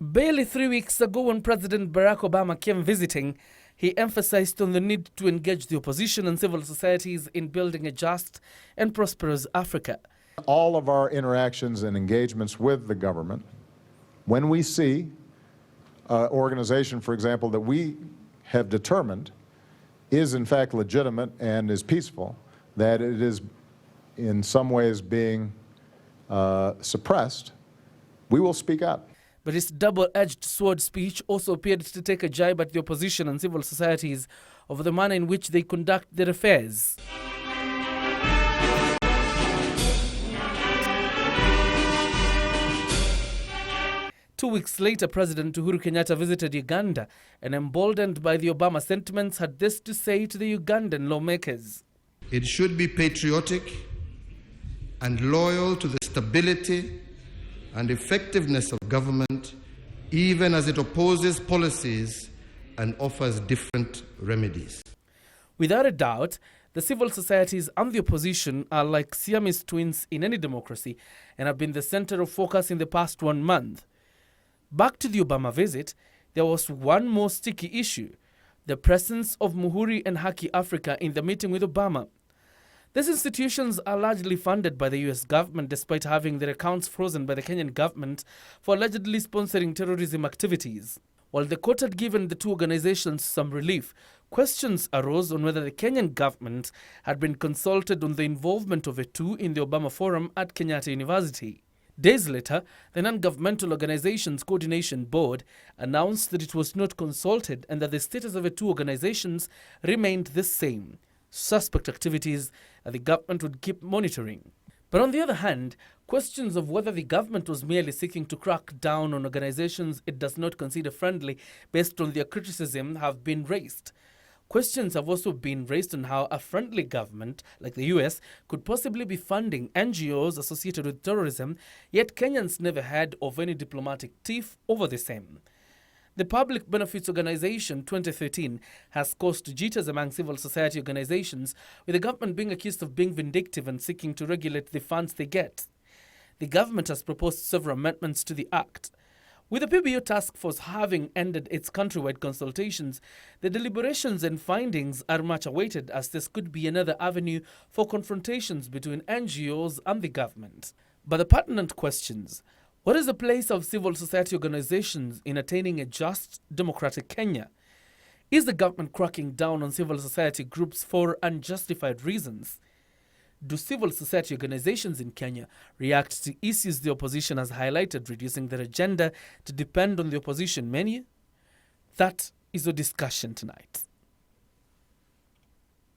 Barely 3 weeks ago, when President Barack Obama came visiting, he emphasized on the need to engage the opposition and civil societies in building a just and prosperous Africa. All of our interactions and engagements with the government, when we see an organization, for example, that we have determined is in fact legitimate and is peaceful, that it is in some ways being suppressed, we will speak up. But his double-edged sword speech also appeared to take a jibe at the opposition and civil societies over the manner in which they conduct their affairs. Two weeks later, President Uhuru Kenyatta visited Uganda and, emboldened by the Obama sentiments, had this to say to the Ugandan lawmakers. It should be patriotic and loyal to the stability and effectiveness of government, even as it opposes policies and offers different remedies. Without a doubt, the civil societies and the opposition are like Siamese twins in any democracy and have been the center of focus in the past 1 month. Back to the Obama visit, there was one more sticky issue: the presence of Muhuri and Haki Africa in the meeting with Obama. These institutions are largely funded by the US government, despite having their accounts frozen by the Kenyan government for allegedly sponsoring terrorism activities. While the court had given the two organizations some relief, questions arose on whether the Kenyan government had been consulted on the involvement of the two in the Obama Forum at Kenyatta University. Days later, the Non-Governmental Organizations Coordination Board announced that it was not consulted and that the status of the two organizations remained the same: suspect activities that the government would keep monitoring. But on the other hand, questions of whether the government was merely seeking to crack down on organizations it does not consider friendly based on their criticism have been raised. Questions have also been raised on how a friendly government like the US could possibly be funding NGOs associated with terrorism, yet Kenyans never heard of any diplomatic tiff over the same. The Public Benefits Organization 2013 has caused jitters among civil society organizations, with the government being accused of being vindictive and seeking to regulate the funds they get. The government has proposed several amendments to the act. With the PBO task force having ended its countrywide consultations, the deliberations and findings are much awaited, as this could be another avenue for confrontations between NGOs and the government. But the pertinent questions: what is the place of civil society organizations in attaining a just, democratic Kenya? Is the government cracking down on civil society groups for unjustified reasons? Do civil society organizations in Kenya react to issues the opposition has highlighted, reducing their agenda to depend on the opposition menu? That is the discussion tonight.